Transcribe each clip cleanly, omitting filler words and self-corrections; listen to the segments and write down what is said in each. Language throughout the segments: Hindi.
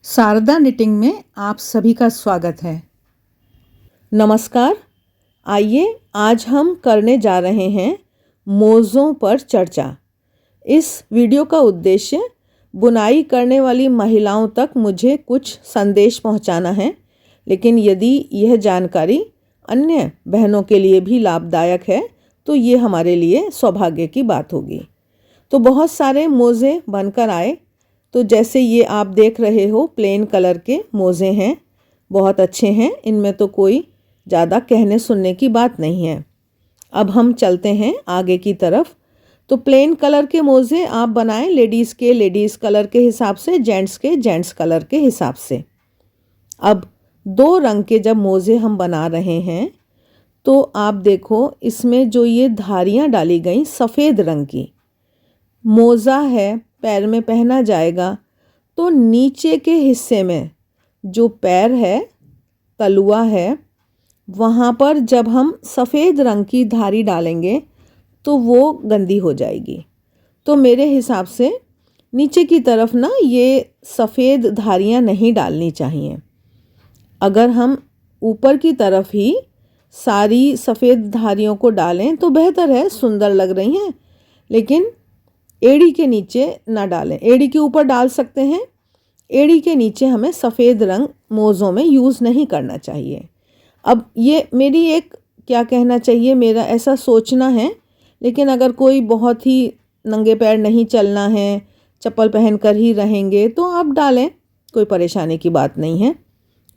शारदा निटिंग में आप सभी का स्वागत है। नमस्कार। आइए आज हम करने जा रहे हैं मोज़ों पर चर्चा। इस वीडियो का उद्देश्य बुनाई करने वाली महिलाओं तक मुझे कुछ संदेश पहुंचाना है, लेकिन यदि यह जानकारी अन्य बहनों के लिए भी लाभदायक है तो ये हमारे लिए सौभाग्य की बात होगी। तो बहुत सारे मोज़े बनकर आए। तो जैसे ये आप देख रहे हो, प्लेन कलर के मोज़े हैं, बहुत अच्छे हैं, इनमें तो कोई ज़्यादा कहने सुनने की बात नहीं है। अब हम चलते हैं आगे की तरफ। तो प्लेन कलर के मोज़े आप बनाएं, लेडीज़ के लेडीज़ कलर के हिसाब से, जेंट्स के जेंट्स कलर के हिसाब से। अब दो रंग के जब मोज़े हम बना रहे हैं तो आप देखो, इसमें जो ये धारियाँ डाली गई सफ़ेद रंग की, मोज़ा है, पैर में पहना जाएगा, तो नीचे के हिस्से में जो पैर है, तलुआ है, वहाँ पर जब हम सफ़ेद रंग की धारी डालेंगे तो वो गंदी हो जाएगी। तो मेरे हिसाब से नीचे की तरफ ना ये सफ़ेद धारियाँ नहीं डालनी चाहिए। अगर हम ऊपर की तरफ ही सारी सफ़ेद धारियों को डालें तो बेहतर है, सुंदर लग रही हैं, लेकिन एड़ी के नीचे ना डालें। एड़ी के ऊपर डाल सकते हैं, एड़ी के नीचे हमें सफ़ेद रंग मोज़ों में यूज़ नहीं करना चाहिए। अब ये मेरी एक, क्या कहना चाहिए, मेरा ऐसा सोचना है, लेकिन अगर कोई बहुत ही नंगे पैर नहीं चलना है, चप्पल पहन कर ही रहेंगे तो आप डालें, कोई परेशानी की बात नहीं है।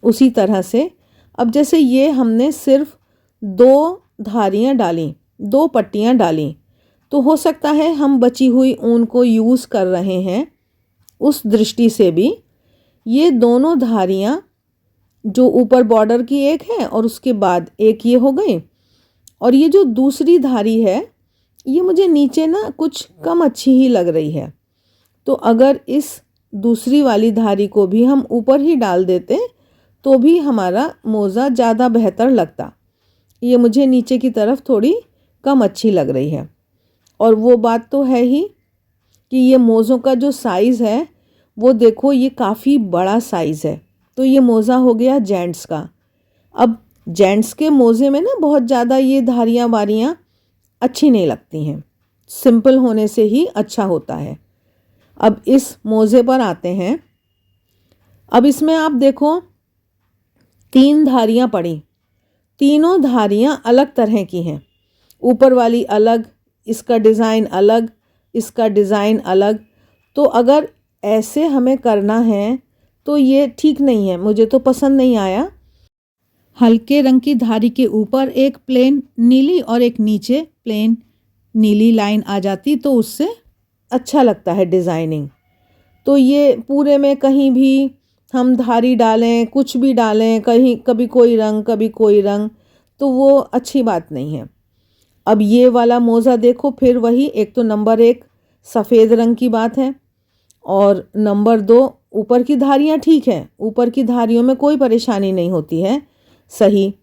उसी तरह से अब जैसे ये हमने सिर्फ दो धारियाँ डाली, दो पट्टियाँ डाली, तो हो सकता है हम बची हुई ऊन को यूज़ कर रहे हैं। उस दृष्टि से भी ये दोनों धारियाँ, जो ऊपर बॉर्डर की एक है और उसके बाद एक ये हो गई, और ये जो दूसरी धारी है ये मुझे नीचे ना कुछ कम अच्छी ही लग रही है। तो अगर इस दूसरी वाली धारी को भी हम ऊपर ही डाल देते तो भी हमारा मोज़ा ज़्यादा बेहतर लगता। ये मुझे नीचे की तरफ थोड़ी कम अच्छी लग रही है। और वो बात तो है ही कि ये मोज़ों का जो साइज़ है वो देखो, ये काफ़ी बड़ा साइज़ है। तो ये मोज़ा हो गया जेंट्स का। अब जेंट्स के मोज़े में ना बहुत ज़्यादा ये धारियाँ वारियाँ अच्छी नहीं लगती हैं, सिंपल होने से ही अच्छा होता है। अब इस मोज़े पर आते हैं। अब इसमें आप देखो, तीन धारियाँ पड़ी, तीनों धारियाँ अलग तरह की हैं। ऊपर वाली अलग, इसका डिज़ाइन अलग, इसका डिज़ाइन अलग। तो अगर ऐसे हमें करना है तो ये ठीक नहीं है, मुझे तो पसंद नहीं आया। हल्के रंग की धारी के ऊपर एक प्लेन नीली और एक नीचे प्लेन नीली लाइन आ जाती तो उससे अच्छा लगता है डिज़ाइनिंग। तो ये पूरे में कहीं भी हम धारी डालें, कुछ भी डालें, कहीं कभी कोई रंग कभी कोई रंग, तो वो अच्छी बात नहीं है। अब ये वाला मोज़ा देखो, फिर वही, एक तो नंबर एक सफ़ेद रंग की बात है, और नंबर दो ऊपर की धारियाँ ठीक हैं, ऊपर की धारियों में कोई परेशानी नहीं होती है, सही।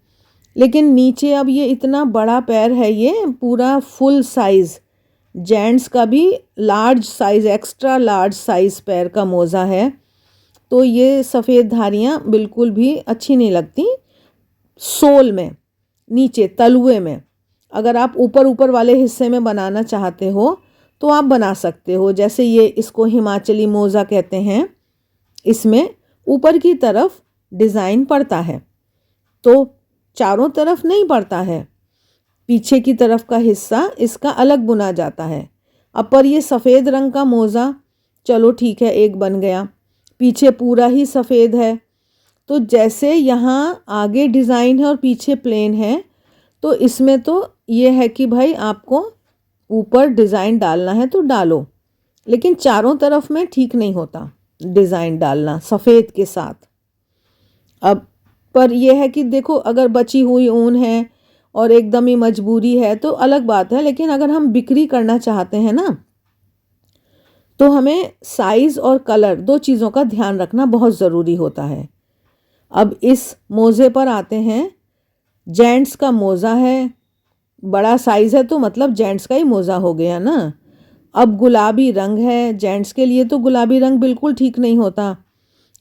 लेकिन नीचे अब ये इतना बड़ा पैर है, ये पूरा फुल साइज़, जेंट्स का भी large size, extra large size पैर का मोज़ा है। तो ये सफ़ेद धारियाँ बिल्कुल भी अच्छी नहीं लगती। सोल में, नीचे तलुए में, अगर आप ऊपर ऊपर वाले हिस्से में बनाना चाहते हो तो आप बना सकते हो। जैसे ये, इसको हिमाचली मोज़ा कहते हैं, इसमें ऊपर की तरफ डिज़ाइन पड़ता है, तो चारों तरफ नहीं पड़ता है, पीछे की तरफ का हिस्सा इसका अलग बुना जाता है। अब पर ये सफ़ेद रंग का मोज़ा, चलो ठीक है, एक बन गया, पीछे पूरा ही सफ़ेद है। तो जैसे यहाँ आगे डिज़ाइन है और पीछे प्लेन है, तो इसमें तो ये है कि भाई आपको ऊपर डिज़ाइन डालना है तो डालो, लेकिन चारों तरफ में ठीक नहीं होता डिज़ाइन डालना सफ़ेद के साथ। अब पर यह है कि देखो, अगर बची हुई ऊन है और एकदम ही मजबूरी है तो अलग बात है, लेकिन अगर हम बिक्री करना चाहते हैं ना, तो हमें साइज़ और कलर, दो चीज़ों का ध्यान रखना बहुत ज़रूरी होता है। अब इस मोज़े पर आते हैं। जेंट्स का मोज़ा है, बड़ा साइज़ है तो मतलब जेंट्स का ही मोज़ा हो गया ना। अब गुलाबी रंग है, जेंट्स के लिए तो गुलाबी रंग बिल्कुल ठीक नहीं होता,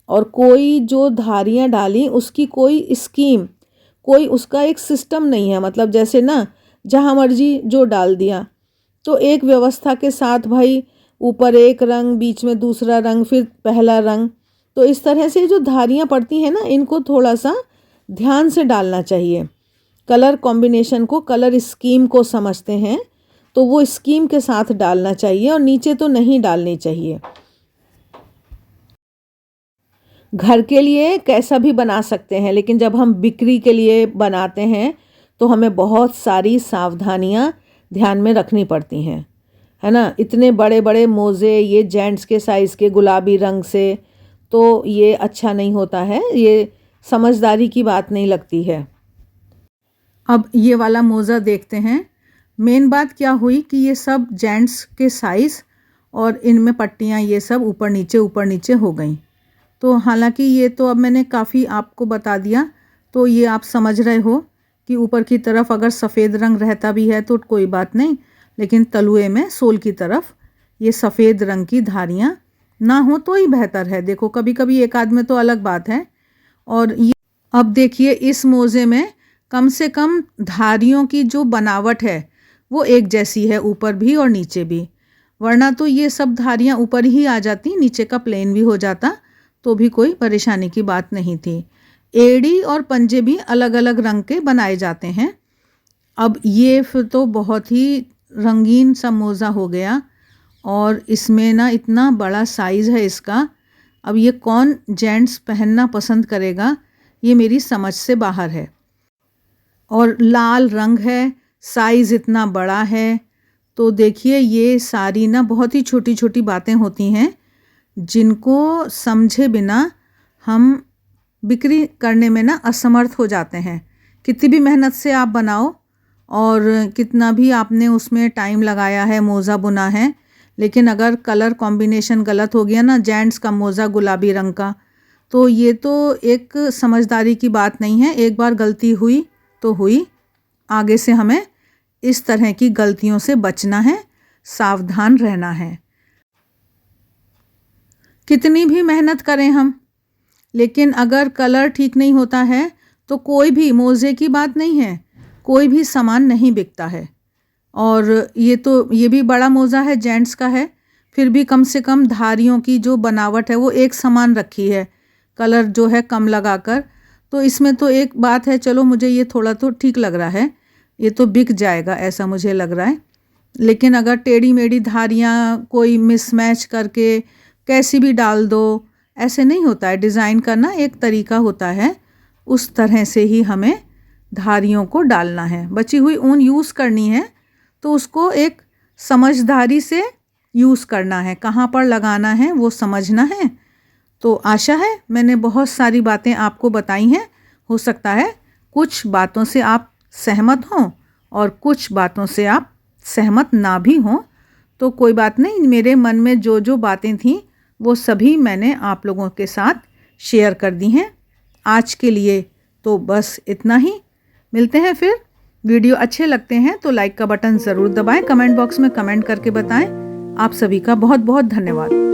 और कोई जो धारियाँ डाली उसकी कोई स्कीम, कोई उसका एक सिस्टम नहीं है। मतलब जैसे ना जहाँ मर्जी जो डाल दिया, तो एक व्यवस्था के साथ भाई ऊपर एक रंग, बीच में दूसरा रंग, फिर पहला रंग। तो इस तरह से जो धारियाँ पड़ती हैं ना, इनको थोड़ा सा ध्यान से डालना चाहिए। कलर कॉम्बिनेशन को, कलर स्कीम को समझते हैं तो वो स्कीम के साथ डालना चाहिए और नीचे तो नहीं डालनी चाहिए। घर के लिए कैसा भी बना सकते हैं, लेकिन जब हम बिक्री के लिए बनाते हैं तो हमें बहुत सारी सावधानियां ध्यान में रखनी पड़ती हैं, है ना। इतने बड़े बड़े मोज़े, ये जेंट्स के साइज़ के गुलाबी रंग से, तो ये अच्छा नहीं होता है, ये समझदारी की बात नहीं लगती है। अब ये वाला मोज़ा देखते हैं। मेन बात क्या हुई कि ये सब जेंट्स के साइज़ और इनमें पट्टियाँ ये सब ऊपर नीचे हो गई। तो हालांकि ये तो अब मैंने काफ़ी आपको बता दिया, तो ये आप समझ रहे हो कि ऊपर की तरफ अगर सफ़ेद रंग रहता भी है तो कोई बात नहीं, लेकिन तलुए में सोल की तरफ ये सफ़ेद रंग की धारियाँ ना हो तो ही बेहतर है। देखो कभी कभी एक आध में तो अलग बात है। और ये अब देखिए इस मोज़े में कम से कम धारियों की जो बनावट है वो एक जैसी है, ऊपर भी और नीचे भी, वरना तो ये सब धारियाँ ऊपर ही आ जाती, नीचे का प्लेन भी हो जाता तो भी कोई परेशानी की बात नहीं थी। एड़ी और पंजे भी अलग अलग रंग के बनाए जाते हैं। अब ये फिर तो बहुत ही रंगीन सा मोज़ा हो गया, और इसमें ना इतना बड़ा साइज़ है इसका। अब ये कौन जेंट्स पहनना पसंद करेगा, ये मेरी समझ से बाहर है। और लाल रंग है, साइज़ इतना बड़ा है, तो देखिए ये सारी ना बहुत ही छोटी छोटी बातें होती हैं जिनको समझे बिना हम बिक्री करने में ना असमर्थ हो जाते हैं। कितनी भी मेहनत से आप बनाओ और कितना भी आपने उसमें टाइम लगाया है, मोज़ा बुना है, लेकिन अगर कलर कॉम्बिनेशन गलत हो गया ना, जेंट्स का मोज़ा गुलाबी रंग का, तो ये तो एक समझदारी की बात नहीं है। एक बार गलती हुई तो हुई, आगे से हमें इस तरह की गलतियों से बचना है, सावधान रहना है। कितनी भी मेहनत करें हम, लेकिन अगर कलर ठीक नहीं होता है तो कोई भी, मोज़े की बात नहीं है, कोई भी सामान नहीं बिकता है। और ये भी बड़ा मोज़ा है, जेंट्स का है, फिर भी कम से कम धारियों की जो बनावट है वो एक समान रखी है, कलर जो है कम लगाकर। तो इसमें तो एक बात है, चलो मुझे ये थोड़ा तो ठीक लग रहा है, ये तो बिक जाएगा ऐसा मुझे लग रहा है। लेकिन अगर टेढ़ी मेढ़ी धारियाँ कोई मिसमैच करके कैसी भी डाल दो, ऐसे नहीं होता है। डिज़ाइन करना एक तरीका होता है, उस तरह से ही हमें धारियों को डालना है। बची हुई ऊन यूज़ करनी है तो उसको एक समझदारी से यूज़ करना है, कहाँ पर लगाना है वो समझना है। तो आशा है मैंने बहुत सारी बातें आपको बताई हैं। हो सकता है कुछ बातों से आप सहमत हों और कुछ बातों से आप सहमत ना भी हों, तो कोई बात नहीं। मेरे मन में जो जो बातें थीं वो सभी मैंने आप लोगों के साथ शेयर कर दी हैं। आज के लिए तो बस इतना ही, मिलते हैं फिर। वीडियो अच्छे लगते हैं तो लाइक का बटन ज़रूर दबाएं, कमेंट बॉक्स में कमेंट करके बताएं। आप सभी का बहुत बहुत धन्यवाद।